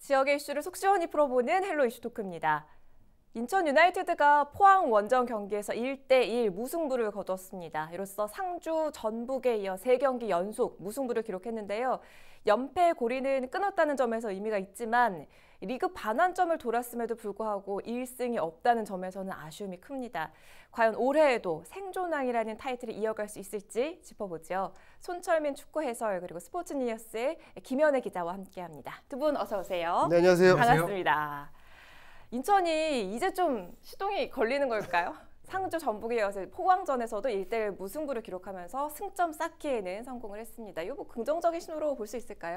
지역의 이슈를 속 시원히 풀어보는 헬로 이슈 토크입니다. 인천 유나이티드가 포항 원정 경기에서 1대1 무승부를 거뒀습니다. 이로써 상주, 전북에 이어 3경기 연속 무승부를 기록했는데요. 연패 고리는 끊었다는 점에서 의미가 있지만 리그 반환점을 돌았음에도 불구하고 1승이 없다는 점에서는 아쉬움이 큽니다. 과연 올해에도 생존왕이라는 타이틀을 이어갈 수 있을지 짚어보죠. 손철민 축구 해설 그리고 스포츠니어스의 김현애 기자와 함께합니다. 두 분 어서 오세요. 네, 안녕하세요. 반갑습니다. 인천이 이제 좀 시동이 걸리는 걸까요? 상주 전북에 이어서 포항전에서도 1대1 무승부를 기록하면서 승점 쌓기에는 성공을 했습니다. 이거 뭐 긍정적인 신호로 볼 수 있을까요?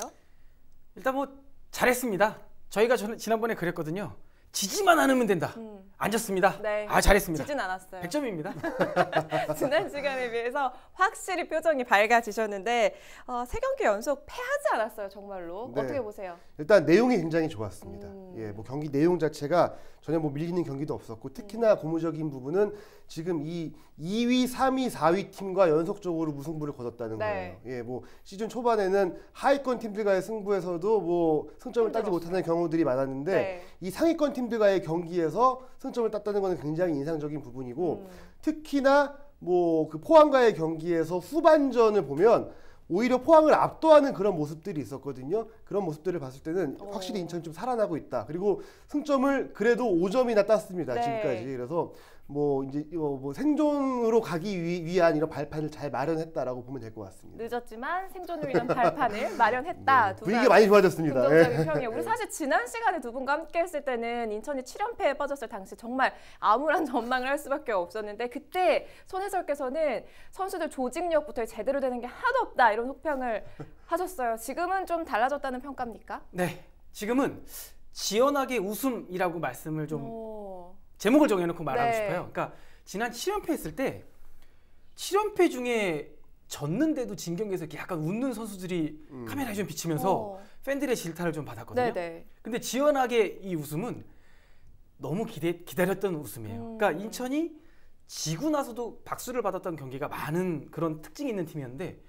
일단 뭐 잘했습니다. 저희가 지난번에 그랬거든요. 지지만 않으면 된다. 안 졌습니다. 네. 잘했습니다. 지진 않았어요. 100점입니다. 지난 시간에 비해서 확실히 표정이 밝아지셨는데 3경기 연속 패하지 않았어요. 정말로. 네. 어떻게 보세요? 일단 내용이 굉장히 좋았습니다. 예, 뭐 경기 내용 자체가 전혀 뭐 밀리는 경기도 없었고 특히나 고무적인 부분은 지금 이 2위, 3위, 4위 팀과 연속적으로 무승부를 거뒀다는 네. 거예요. 예, 뭐 시즌 초반에는 하위권 팀들과의 승부에서도 뭐 승점을 따지 못하는 경우들이 많았는데 네. 이 상위권 팀들과의 경기에서 승점을 땄다는 것은 굉장히 인상적인 부분이고 특히나 뭐 그 포항과의 경기에서 후반전을 보면 오히려 포항을 압도하는 그런 모습들이 있었거든요. 그런 모습들을 봤을 때는 확실히 인천이 좀 살아나고 있다. 그리고 승점을 그래도 5점이나 땄습니다. 네. 지금까지. 그래서 뭐 이제 뭐 생존으로 가기 위한 이런 발판을 잘 마련했다라고 보면 될 것 같습니다. 늦었지만 생존을 위한 발판을 마련했다. 네. 분위기가 많이 좋아졌습니다. 긍정적인 평이에요. 우리 사실 지난 시간에 두 분과 함께 했을 때는 인천이 7연패에 빠졌을 당시 정말 암울한 전망을 할 수밖에 없었는데 그때 손 해설께서는 선수들 조직력부터 제대로 되는 게 하나도 없다 이런 혹평을 하셨어요. 지금은 좀 달라졌다는 평가입니까? 네, 지금은 지연하게 웃음이라고 말씀을 좀 제목을 정해놓고 말하고 네. 싶어요. 그러니까 지난 7연패 했을 때 7연패 중에 졌는데도 진 경기에서 이렇게 약간 웃는 선수들이 카메라에 좀 비치면서 팬들의 질타를 좀 받았거든요. 네네. 근데 지연하게 이 웃음은 너무 기다렸던 웃음이에요. 그러니까 인천이 지고 나서도 박수를 받았던 경기가 많은 그런 특징이 있는 팀이었는데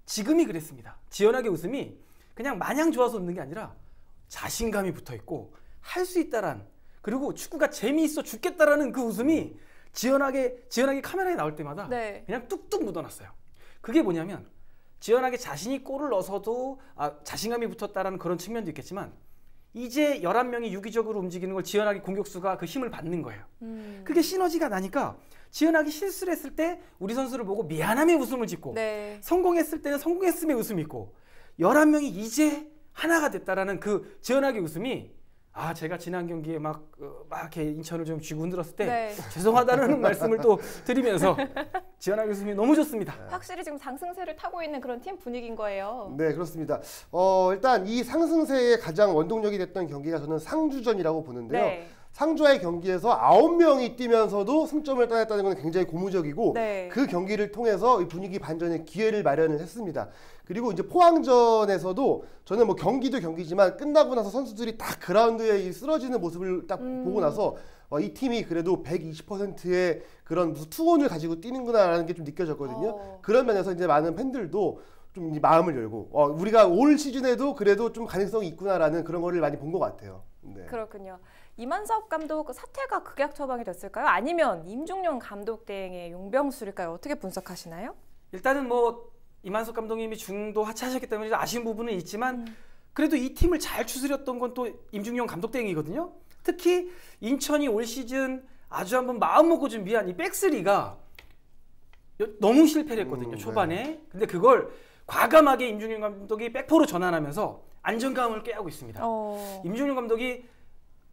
지금이 그랬습니다. 지연하게 웃음이 그냥 마냥 좋아서 웃는 게 아니라 자신감이 붙어있고 할 수 있다란 그리고 축구가 재미있어 죽겠다라는 그 웃음이 지연하게 카메라에 나올 때마다 네. 그냥 뚝뚝 묻어났어요. 그게 뭐냐면 지연하게 자신이 골을 넣어서도 자신감이 붙었다라는 그런 측면도 있겠지만 이제 11명이 유기적으로 움직이는 걸 지연하게 공격수가 그 힘을 받는 거예요. 그게 시너지가 나니까 지연하게 실수를 했을 때 우리 선수를 보고 미안함의 웃음을 짓고 네. 성공했을 때는 성공했음의 웃음이 있고 11명이 이제 하나가 됐다라는 그 지연하게 웃음이 제가 지난 경기에 막 이렇게 인천을 좀 쥐고 흔들었을 때 네. 죄송하다는 말씀을 또 드리면서 지연하게 웃음이 너무 좋습니다. 확실히 지금 상승세를 타고 있는 그런 팀 분위기인 거예요. 네, 그렇습니다. 일단 이 상승세의 가장 원동력이 됐던 경기가 저는 상주전이라고 보는데요. 네. 상주와의 경기에서 9명이 뛰면서도 승점을 따냈다는 건 굉장히 고무적이고 네. 그 경기를 통해서 이 분위기 반전의 기회를 마련을 했습니다. 그리고 이제 포항전에서도 저는 뭐 경기도 경기지만 끝나고 나서 선수들이 딱 그라운드에 쓰러지는 모습을 딱 보고 나서 이 팀이 그래도 120%의 그런 무슨 투혼을 가지고 뛰는구나라는 게 좀 느껴졌거든요. 그런 면에서 이제 많은 팬들도 좀 마음을 열고 우리가 올 시즌에도 그래도 좀 가능성이 있구나라는 그런 거를 많이 본 것 같아요. 네. 그렇군요. 이만석 감독 사퇴가 극약 처방이 됐을까요? 아니면 임중용 감독 대행의 용병술일까요? 어떻게 분석하시나요? 일단은 뭐 이만석 감독님이 중도 하차하셨기 때문에 아쉬운 부분은 있지만 그래도 이 팀을 잘 추스렸던 건 또 임중용 감독 대행이거든요. 특히 인천이 올 시즌 아주 한번 마음 먹고 준비한 이 백스리가 너무 실패를 했거든요. 초반에. 네. 근데 그걸 과감하게 임중용 감독이 백포로 전환하면서 안정감을 꾀하고 있습니다. 임중용 감독이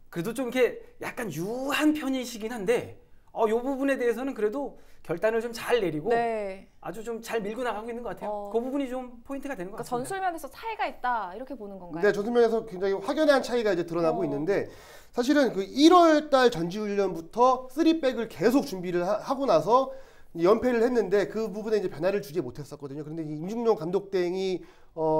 그래도 좀 이렇게 약간 유한 편이시긴 한데 이 부분에 대해서는 그래도 결단을 좀 잘 내리고 네. 아주 좀 잘 밀고 나가고 있는 것 같아요. 그 부분이 좀 포인트가 되는 것 그러니까 같습니다. 전술면에서 차이가 있다 이렇게 보는 건가요? 네, 전술면에서 굉장히 확연한 차이가 이제 드러나고 있는데 사실은 그 1월달 전지훈련부터 3백을 계속 준비를 하고 나서 연패를 했는데 그 부분에 이제 변화를 주지 못했었거든요. 그런데 임중용 감독 대행이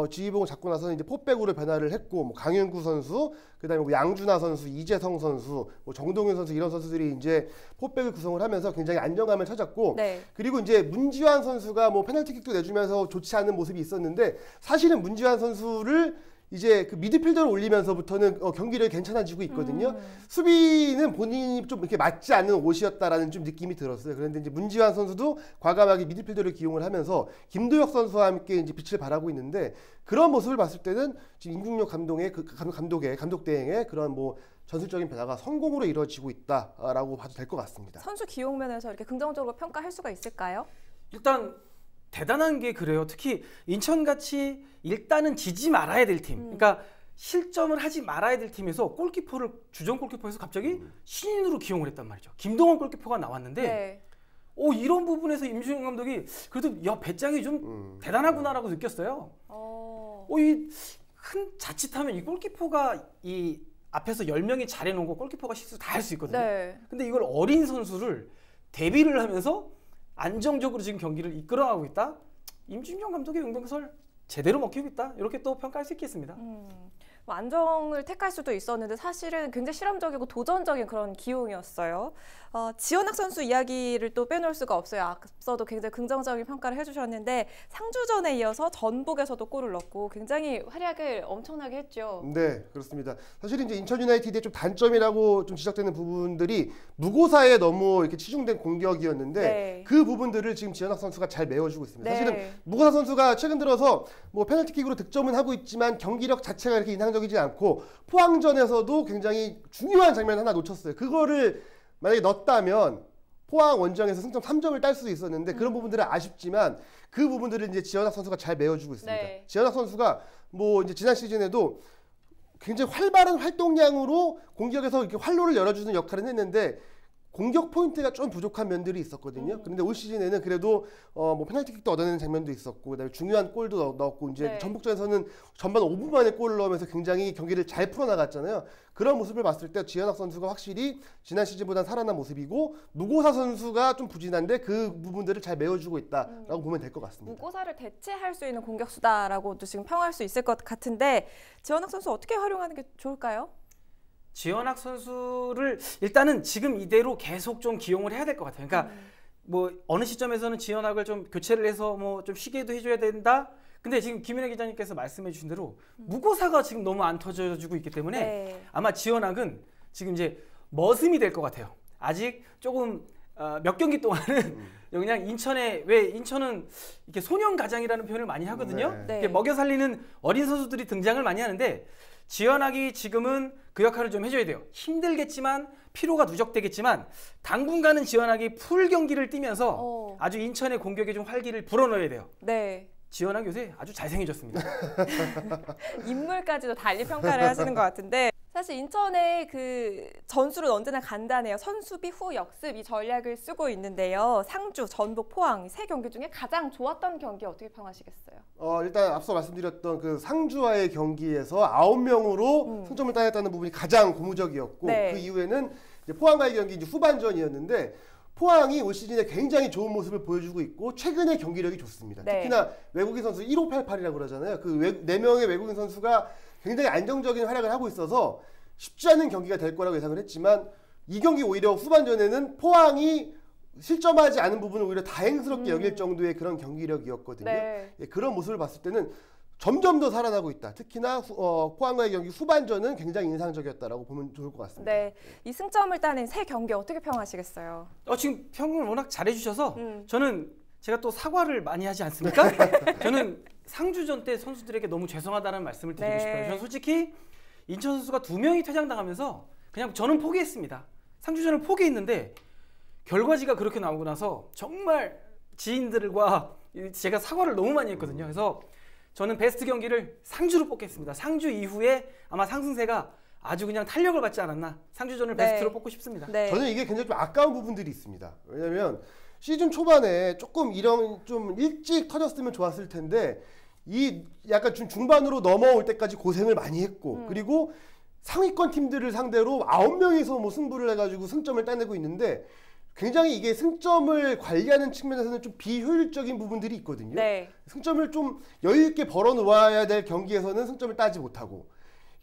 지휘봉을 잡고 나서는 이제 포백으로 변화를 했고, 뭐 강윤구 선수, 그다음에 뭐 양준하 선수, 이재성 선수, 뭐 정동윤 선수 이런 선수들이 이제 포백을 구성을 하면서 굉장히 안정감을 찾았고, 네. 그리고 이제 문지환 선수가 뭐 페널티킥도 내주면서 좋지 않은 모습이 있었는데 사실은 문지환 선수를 이제 그 미드필더를 올리면서부터는 경기력이 괜찮아지고 있거든요. 수비는 본인이 좀 이렇게 맞지 않는 옷이었다라는 좀 느낌이 들었어요. 그런데 이제 문지환 선수도 과감하게 미드필더를 기용을 하면서 김도혁 선수와 함께 이제 빛을 발하고 있는데 그런 모습을 봤을 때는 지금 임중록 감독 대행의 그런 뭐 전술적인 변화가 성공으로 이루어지고 있다라고 봐도 될 것 같습니다. 선수 기용 면에서 이렇게 긍정적으로 평가할 수가 있을까요? 일단 대단한 게 그래요. 특히 인천같이 일단은 지지 말아야 될 팀. 그러니까 실점을 하지 말아야 될 팀에서 골키퍼를 주전 골키퍼에서 갑자기 신인으로 기용을 했단 말이죠. 김동원 골키퍼가 나왔는데 네. 이런 부분에서 임준영 감독이 그래도 야 배짱이 좀 대단하구나라고 느꼈어요. 이 큰 자칫하면 이 골키퍼가 이 앞에서 10명이 잘해놓은 거 골키퍼가 실수 다 할 수 있거든요. 네. 근데 이걸 어린 선수를 대비를 하면서 안정적으로 지금 경기를 이끌어가고 있다. 임준영 감독의 용병설 제대로 먹히고 있다. 이렇게 또 평가할 수 있겠습니다. 뭐 안정을 택할 수도 있었는데 사실은 굉장히 실험적이고 도전적인 그런 기용이었어요. 지현학 선수 이야기를 또 빼놓을 수가 없어요. 앞서도 굉장히 긍정적인 평가를 해주셨는데 상주전에 이어서 전북에서도 골을 넣고 굉장히 활약을 엄청나게 했죠. 네, 그렇습니다. 사실 이제 인천 유나이티드의 좀 단점이라고 좀 지적되는 부분들이 무고사에 너무 이렇게 치중된 공격이었는데 네. 그 부분들을 지금 지현학 선수가 잘 메워주고 있습니다. 네. 사실은 무고사 선수가 최근 들어서 뭐 페널티킥으로 득점은 하고 있지만 경기력 자체가 이렇게 인상적이지 않고 포항전에서도 굉장히 중요한 장면 하나 놓쳤어요. 그거를 만약에 넣었다면 포항 원정에서 승점 3점을 딸 수도 있었는데 그런 부분들은 아쉽지만 그 부분들을 이제 지현학 선수가 잘 메워주고 있습니다. 네. 지현학 선수가 뭐 이제 지난 시즌에도 굉장히 활발한 활동량으로 공격에서 이렇게 활로를 열어주는 역할을 했는데 공격 포인트가 좀 부족한 면들이 있었거든요. 그런데 올 시즌에는 그래도 뭐 페널티킥도 얻어내는 장면도 있었고 그다음에 중요한 골도 넣었고 이제 네. 전북전에서는 전반 5분 만에 골을 넣으면서 굉장히 경기를 잘 풀어나갔잖아요. 그런 모습을 봤을 때 지현학 선수가 확실히 지난 시즌보다 살아난 모습이고 무고사 선수가 좀 부진한데 그 부분들을 잘 메워주고 있다라고 보면 될 것 같습니다. 무고사를 대체할 수 있는 공격수다라고도 지금 평할 수 있을 것 같은데 지현학 선수 어떻게 활용하는 게 좋을까요? 지현학 선수를 일단은 지금 이대로 계속 좀 기용을 해야 될 것 같아요. 그러니까 뭐 어느 시점에서는 지현학을 좀 교체를 해서 뭐 좀 쉬게도 해줘야 된다. 근데 지금 김윤혜 기자님께서 말씀해 주신 대로 무고사가 지금 너무 안 터져주고 있기 때문에 네. 아마 지현학은 지금 이제 머슴이 될 것 같아요. 아직 조금 몇 경기 동안은 그냥 인천은 이렇게 소년 가장이라는 표현을 많이 하거든요. 네. 이렇게 먹여 살리는 어린 선수들이 등장을 많이 하는데 지현학이 지금은 그 역할을 좀 해줘야 돼요. 힘들겠지만 피로가 누적되겠지만 당분간은 지현학이 풀 경기를 뛰면서 아주 인천의 공격에 좀 활기를 불어넣어야 돼요. 네. 지현학 요새 아주 잘생겨졌습니다. 인물까지도 달리 평가를 하시는 것 같은데 사실 인천의 그 전술은 언제나 간단해요. 선수비 후 역습 이 전략을 쓰고 있는데요. 상주, 전북, 포항 세 경기 중에 가장 좋았던 경기 어떻게 평하시겠어요? 일단 앞서 말씀드렸던 그 상주와의 경기에서 9명으로 승점을 따냈다는 부분이 가장 고무적이었고 네. 그 이후에는 이제 포항과의 경기 이제 후반전이었는데 포항이 올 시즌에 굉장히 좋은 모습을 보여주고 있고 최근의 경기력이 좋습니다. 네. 특히나 외국인 선수 1588이라고 그러잖아요. 그 4명의 외국인 선수가 굉장히 안정적인 활약을 하고 있어서 쉽지 않은 경기가 될 거라고 예상을 했지만 이 경기 오히려 후반전에는 포항이 실점하지 않은 부분을 오히려 다행스럽게 여길 정도의 그런 경기력이었거든요. 네. 예, 그런 모습을 봤을 때는 점점 더 살아나고 있다. 특히나 포항과의 경기 후반전은 굉장히 인상적이었다라고 보면 좋을 것 같습니다. 네, 이 승점을 따낸 세 경기 어떻게 평하시겠어요? 지금 평을 워낙 잘해주셔서 저는 제가 또 사과를 많이 하지 않습니까? 저는 상주전 때 선수들에게 너무 죄송하다는 말씀을 드리고 네. 싶어요. 저는 솔직히 인천 선수가 2명이 퇴장당하면서 그냥 저는 포기했습니다. 상주전을 포기했는데 결과지가 그렇게 나오고 나서 정말 지인들과 제가 사과를 너무 많이 했거든요. 그래서 저는 베스트 경기를 상주로 뽑겠습니다. 상주 이후에 아마 상승세가 아주 그냥 탄력을 받지 않았나. 상주전을 네. 베스트로 뽑고 싶습니다. 네. 저는 이게 굉장히 좀 아까운 부분들이 있습니다. 왜냐하면 시즌 초반에 조금 이런 좀 일찍 터졌으면 좋았을 텐데 이 약간 좀 중반으로 넘어올 때까지 고생을 많이 했고 그리고 상위권 팀들을 상대로 9명이서 뭐 승부를 해가지고 승점을 따내고 있는데 굉장히 이게 승점을 관리하는 측면에서는 좀 비효율적인 부분들이 있거든요. 네. 승점을 좀 여유 있게 벌어 놓아야 될 경기에서는 승점을 따지 못하고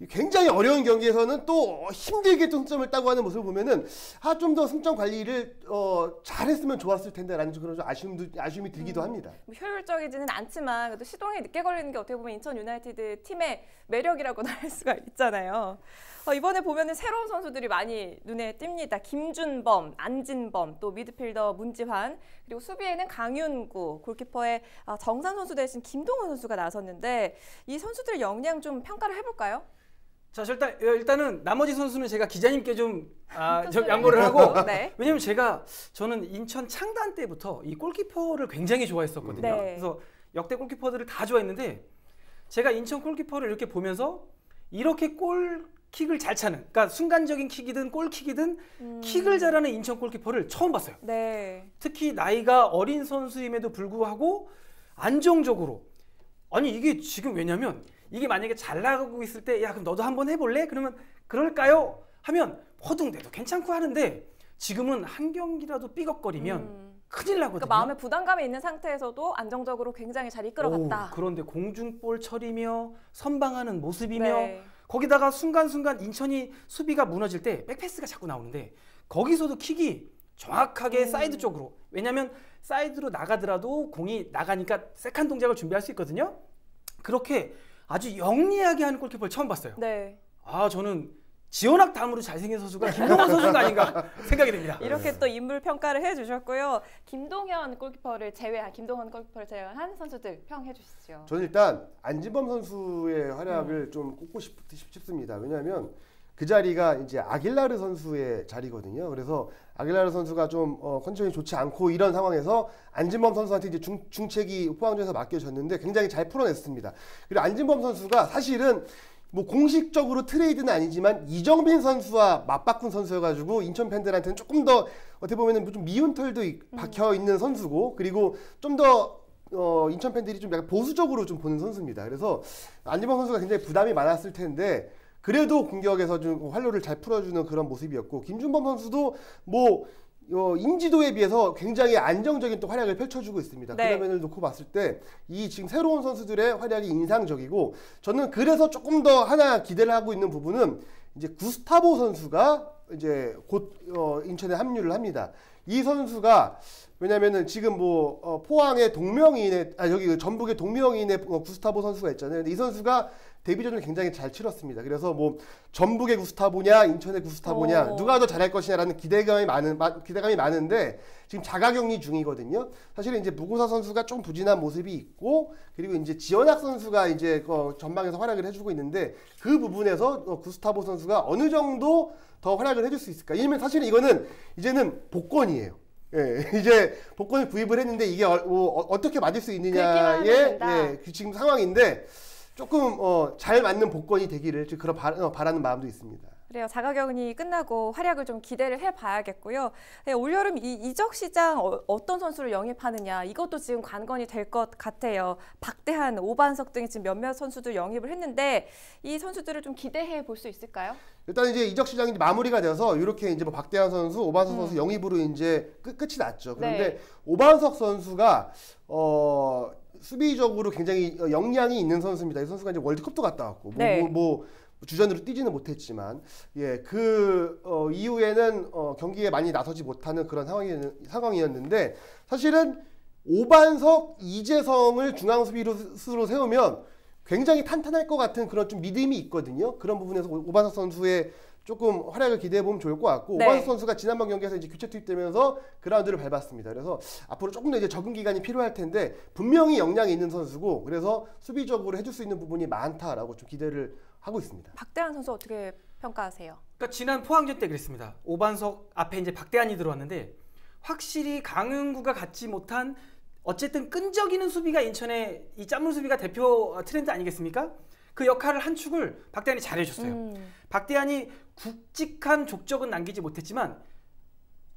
굉장히 어려운 경기에서는 또 힘들게 또 승점을 따고 하는 모습을 보면은 좀 더 승점 관리를 잘했으면 좋았을 텐데라는 그런 좀 아쉬움이 들기도 합니다. 뭐 효율적이지는 않지만 그래도 시동이 늦게 걸리는 게 어떻게 보면 인천 유나이티드 팀의 매력이라고는 할 수가 있잖아요. 이번에 보면은 새로운 선수들이 많이 눈에 띕니다. 김준범, 안진범, 또 미드필더 문지환, 그리고 수비에는 강윤구, 골키퍼의 정산 선수 대신 김동원 선수가 나섰는데 이 선수들의 역량 좀 평가를 해볼까요? 자, 일단은 나머지 선수는 제가 기자님께 좀 양보를 하고 네. 왜냐면 저는 인천 창단 때부터 이 골키퍼를 굉장히 좋아했었거든요. 네. 그래서 역대 골키퍼들을 다 좋아했는데 제가 인천 골키퍼를 이렇게 보면서 이렇게 킥을 잘 차는, 그러니까 순간적인 킥이든 골킥이든 킥을 잘하는 인천 골키퍼를 처음 봤어요. 네. 특히 나이가 어린 선수임에도 불구하고 안정적으로, 아니 이게 지금 왜냐면 이게 만약에 잘 나가고 있을 때 야 그럼 너도 한번 해볼래? 그러면 그럴까요? 하면 허둥대도 괜찮고 하는데 지금은 한 경기라도 삐걱거리면 큰일 나거든요. 그러니까 마음에 부담감이 있는 상태에서도 안정적으로 굉장히 잘 이끌어갔다. 그런데 공중볼 처리며 선방하는 모습이며 네. 거기다가 순간순간 인천이 수비가 무너질 때 백패스가 자꾸 나오는데 거기서도 킥이 정확하게 사이드 쪽으로, 왜냐면 사이드로 나가더라도 공이 나가니까 세컨 동작을 준비할 수 있거든요. 그렇게 아주 영리하게 하는 골키퍼를 처음 봤어요. 네. 저는 지원학 다음으로 잘생긴 선수가 김동원 선수가 아닌가 생각이 됩니다. 이렇게 또 인물 평가를 해주셨고요. 김동원 골키퍼를 제외한 한 선수들 평해 주시죠. 저는 일단 안진범 선수의 활약을 좀 꼽고 싶습니다. 왜냐하면 그 자리가 이제 아길라르 선수의 자리거든요. 그래서 아길라르 선수가 좀 컨디션이 좋지 않고 이런 상황에서 안진범 선수한테 이제 중책이 포항전에서 맡겨졌는데 굉장히 잘 풀어냈습니다. 그리고 안진범 선수가 사실은 뭐 공식적으로 트레이드는 아니지만 이정빈 선수와 맞바꾼 선수여가지고 인천 팬들한테는 조금 더 어떻게 보면은 좀 미운 털도 박혀 있는 선수고, 그리고 좀 더 인천 팬들이 좀 약간 보수적으로 좀 보는 선수입니다. 그래서 안진범 선수가 굉장히 부담이 많았을 텐데 그래도 공격에서 좀 활로를 잘 풀어주는 그런 모습이었고, 김준범 선수도 뭐 인지도에 비해서 굉장히 안정적인 또 활약을 펼쳐주고 있습니다. 네. 그런 면을 놓고 봤을 때 이 지금 새로운 선수들의 활약이 인상적이고, 저는 그래서 조금 더 하나 기대를 하고 있는 부분은 이제 구스타보 선수가 이제 곧 인천에 합류를 합니다. 이 선수가 왜냐면은 지금 뭐 포항의 동명이인의 여기 전북의 동명이인의 구스타보 선수가 있잖아요. 근데 이 선수가 데뷔전을 굉장히 잘 치렀습니다. 그래서 뭐 전북의 구스타보냐 인천의 구스타보냐 누가 더 잘할 것이냐라는 기대감이 많은데 지금 자가격리 중이거든요. 사실은 이제 무고사 선수가 좀 부진한 모습이 있고, 그리고 이제 지원학 선수가 이제 전방에서 활약을 해주고 있는데 그 부분에서 구스타보 선수가 어느 정도 더 활약을 해줄 수 있을까? 왜냐면 사실은 이거는 이제는 복권이에요. 예, 이제 복권을 구입을 했는데 이게 어떻게 맞을 수 있느냐의 지금 상황인데 조금 잘 맞는 복권이 되기를 그런 바라는 마음도 있습니다. 그래요. 자가격리 끝나고 활약을 좀 기대를 해봐야겠고요. 네, 올여름 이적 시장 어떤 선수를 영입하느냐 이것도 지금 관건이 될 것 같아요. 박대한, 오반석 등이 지금 몇몇 선수들 영입을 했는데 이 선수들을 좀 기대해 볼 수 있을까요? 일단 이제 이적 시장이 마무리가 돼서 이렇게 이제 뭐 박대한 선수, 오반석 선수 영입으로 이제 끝이 났죠. 그런데 네. 오반석 선수가 수비적으로 굉장히 역량이 있는 선수입니다. 이 선수가 이제 월드컵도 갔다 왔고 네. 뭐 주전으로 뛰지는 못했지만 그 이후에는 경기에 많이 나서지 못하는 그런 상황이었는데 사실은 오반석, 이재성을 중앙 수비수로 세우면 굉장히 탄탄할 것 같은 그런 좀 믿음이 있거든요. 그런 부분에서 오반석 선수의 조금 활약을 기대해 보면 좋을 것 같고, 네. 오반석 선수가 지난번 경기에서 이제 교체 투입되면서 그라운드를 밟았습니다. 그래서 앞으로 조금 더 이제 적응 기간이 필요할 텐데 분명히 역량이 있는 선수고, 그래서 수비적으로 해줄 수 있는 부분이 많다라고 좀 기대를 하고 있습니다. 박대한 선수 어떻게 평가하세요? 그러니까 지난 포항전 때 그랬습니다. 오반석 앞에 이제 박대한이 들어왔는데 확실히 강은구가 갖지 못한 어쨌든 끈적이는 수비가 인천의 이 짠물 수비가 대표 트렌드 아니겠습니까? 그 역할을 한 축을 박대한이 잘해줬어요. 박대한이 굵직한 족적은 남기지 못했지만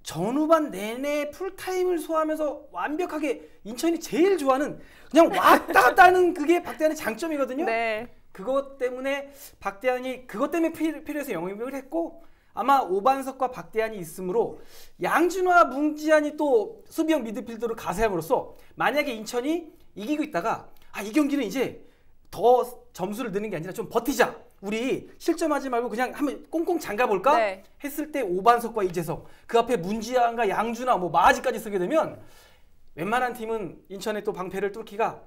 전후반 내내 풀타임을 소화하면서 완벽하게 인천이 제일 좋아하는 그냥 왔다 갔다 하는 그게 박대한의 장점이거든요. 네. 그것 때문에 박대한이 그것 때문에 필요해서 영입을 했고, 아마 오반석과 박대한이 있으므로 양준호와 문지한이 또 수비형 미드필더로 가세함으로써 만약에 인천이 이기고 있다가 이 경기는 이제 더 점수를 넣는 게 아니라 좀 버티자, 우리 실점하지 말고 그냥 한번 꽁꽁 잠가볼까? 네. 했을 때 오반석과 이재석, 그 앞에 문지양과 양준하, 뭐 마아지까지 쓰게 되면 웬만한 팀은 인천의 또 방패를 뚫기가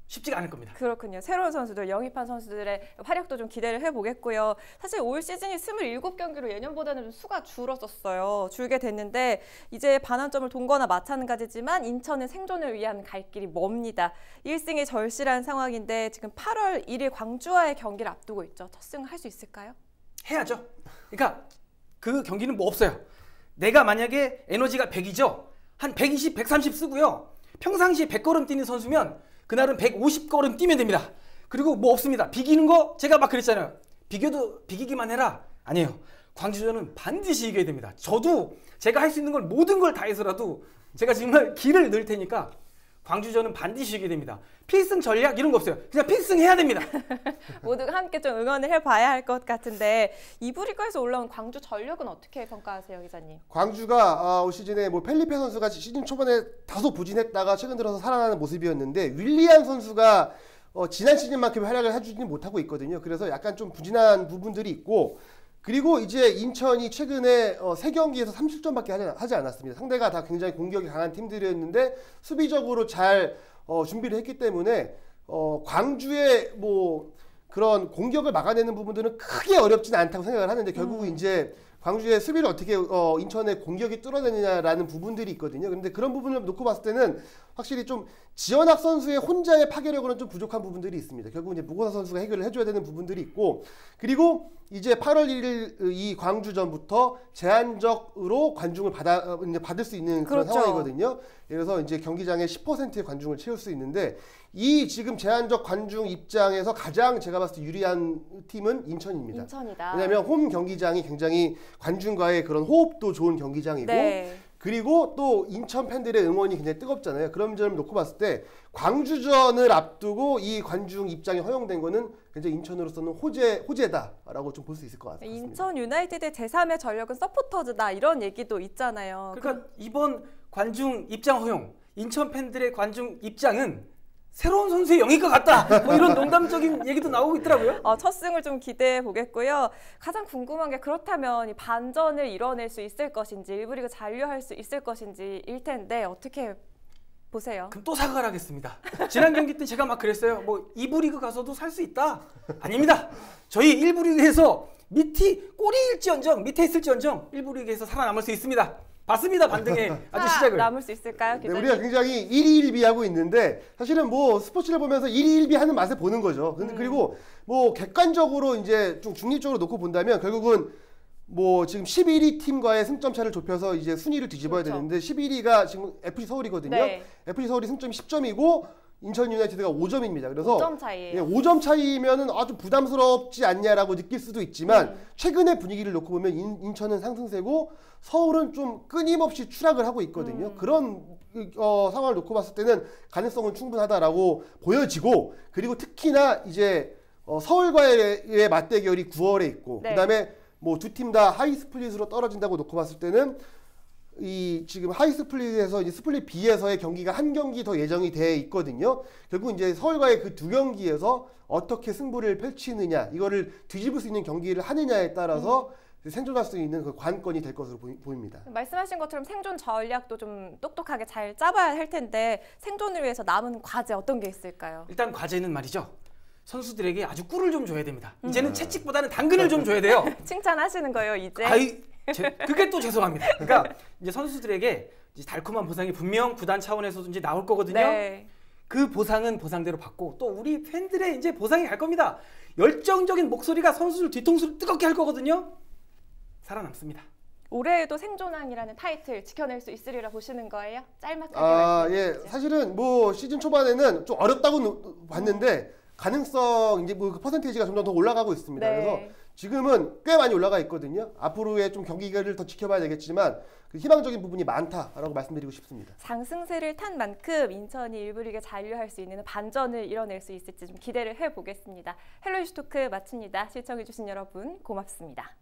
쉽지가 않을 겁니다. 그렇군요. 새로운 선수들, 영입한 선수들의 활약도 좀 기대를 해보겠고요. 사실 올 시즌이 27경기로 예년보다는 좀 수가 줄었었어요. 줄게 됐는데 이제 반환점을 동거나 마찬가지지만 인천은 생존을 위한 갈 길이 멉니다. 1승이 절실한 상황인데 지금 8월 1일 광주와의 경기를 앞두고 있죠. 첫 승을 할 수 있을까요? 해야죠. 그러니까 그 경기는 뭐 없어요. 내가 만약에 에너지가 100이죠. 한 120, 130 쓰고요. 평상시에 100걸음 뛰는 선수면 그날은 150걸음 뛰면 됩니다. 그리고 뭐 없습니다. 비기는 거 제가 막 그랬잖아요. 비기기만 해라. 아니에요. 광주전은 반드시 이겨야 됩니다. 저도 제가 할 수 있는 걸 모든 걸 다 해서라도 제가 정말 기를 넣을 테니까 광주전은 반드시 이겨야 됩니다. 필승 전략 이런 거 없어요. 그냥 필승해야 됩니다. 모두가 함께 좀 응원을 해봐야 할 것 같은데 2부 리그에서 올라온 광주 전력은 어떻게 평가하세요, 기자님? 광주가 올 시즌에 뭐 펠리페 선수가 시즌 초반에 다소 부진했다가 최근 들어서 살아나는 모습이었는데 윌리안 선수가 지난 시즌만큼 활약을 해주지 못하고 있거든요. 그래서 약간 좀 부진한 부분들이 있고 그리고 이제 인천이 최근에 3경기에서 30점밖에 하지 않았습니다. 상대가 다 굉장히 공격이 강한 팀들이었는데 수비적으로 잘 준비를 했기 때문에 광주의 뭐 그런 공격을 막아내는 부분들은 크게 어렵지는 않다고 생각을 하는데 결국은 이제 광주의 수비를 어떻게 인천의 공격이 뚫어내느냐라는 부분들이 있거든요. 그런데 그런 부분을 놓고 봤을 때는 확실히 좀 지현학 선수의 혼자의 파괴력으로는 좀 부족한 부분들이 있습니다. 결국 이제 무고사 선수가 해결을 해줘야 되는 부분들이 있고 그리고 이제 8월 1일 이 광주전부터 제한적으로 관중을 받을 수 있는 그런 그렇죠. 상황이거든요. 그래서 이제 경기장의 10%의 관중을 채울 수 있는데 이 지금 제한적 관중 입장에서 가장 제가 봤을 때 유리한 팀은 인천입니다. 인천이다. 왜냐하면 홈 경기장이 굉장히 관중과의 그런 호흡도 좋은 경기장이고 네. 그리고 또 인천 팬들의 응원이 굉장히 뜨겁잖아요. 그런 점을 놓고 봤을 때 광주전을 앞두고 이 관중 입장이 허용된 거는 굉장히 인천으로서는 호재다라고 좀 볼 수 있을 것 같습니다. 인천 유나이티드의 제3의 전력은 서포터즈다 이런 얘기도 있잖아요. 그러니까 이번 관중 입장 허용, 인천 팬들의 관중 입장은 새로운 선수의 영일 것 같다. 뭐 이런 농담적인 얘기도 나오고 있더라고요. 첫 승을 좀 기대해 보겠고요. 가장 궁금한 게 그렇다면 이 반전을 이뤄낼 수 있을 것인지 1부 리그 잔류할 수 있을 것인지일 텐데 어떻게 보세요? 그럼 또 사과를 하겠습니다. 지난 경기 때 제가 막 그랬어요. 뭐 2부 리그 가서도 살 수 있다. 아닙니다. 저희 1부 리그에서 꼴이일지언정 밑에 있을지언정 1부 리그에서 살아남을 수 있습니다. 봤습니다. 반등의 아주 시작을. 남을 수 있을까요? 네, 우리가 굉장히 1위1비하고 있는데 사실은 뭐 스포츠를 보면서 1위1비 하는 맛을 보는 거죠. 근데 그리고 뭐 객관적으로 이제 좀 중립적으로 놓고 본다면 결국은 뭐 지금 11위 팀과의 승점 차를 좁혀서 이제 순위를 뒤집어야 그렇죠. 되는데 11위가 지금 FC 서울이거든요. 네. FC 서울이 승점이 10점이고 인천 유나이티드가 5점입니다. 그래서 5점 차이예요. 예, 5점 차이면은 아주 부담스럽지 않냐라고 느낄 수도 있지만 최근의 분위기를 놓고 보면 인천은 상승세고 서울은 좀 끊임없이 추락을 하고 있거든요. 그런 상황을 놓고 봤을 때는 가능성은 충분하다라고 보여지고 그리고 특히나 이제 서울과의 맞대결이 9월에 있고 네. 그다음에 뭐 두 팀 다 하이 스플릿으로 떨어진다고 놓고 봤을 때는 이 지금 하이 스플릿에서 이제 스플릿 B에서의 경기가 한 경기 더 예정이 돼 있거든요. 결국 이제 서울과의 그 두 경기에서 어떻게 승부를 펼치느냐, 이거를 뒤집을 수 있는 경기를 하느냐에 따라서 생존할 수 있는 그 관건이 될 것으로 보입니다. 말씀하신 것처럼 생존 전략도 좀 똑똑하게 잘 짜봐야 할 텐데 생존을 위해서 남은 과제 어떤 게 있을까요? 일단 과제는 말이죠. 선수들에게 아주 꿀을 좀 줘야 됩니다. 이제는 채찍보다는 당근을 좀 줘야 돼요. 칭찬하시는 거예요, 이제? 그게 또 죄송합니다. 그러니까 이제 선수들에게 이제 달콤한 보상이 분명 구단 차원에서도 이제 나올 거거든요. 네. 그 보상은 보상대로 받고 또 우리 팬들의 이제 보상이 갈 겁니다. 열정적인 목소리가 선수들 뒤통수를 뜨겁게 할 거거든요. 살아남습니다. 올해에도 생존왕이라는 타이틀 지켜낼 수 있으리라 보시는 거예요? 짤막하게 예, 말씀해 주시죠. 사실은 뭐 시즌 초반에는 좀 어렵다고 봤는데 가능성 이제 뭐 그 퍼센테이지가 점점 더 올라가고 있습니다. 네. 그래서 지금은 꽤 많이 올라가 있거든요. 앞으로의 좀 경기를 더 지켜봐야 되겠지만 그 희망적인 부분이 많다라고 말씀드리고 싶습니다. 상승세를 탄 만큼 인천이 1부 리그에 잔류할 수 있는 반전을 이뤄낼 수 있을지 좀 기대를 해보겠습니다. 헬로 이슈 토크 마칩니다. 시청해주신 여러분 고맙습니다.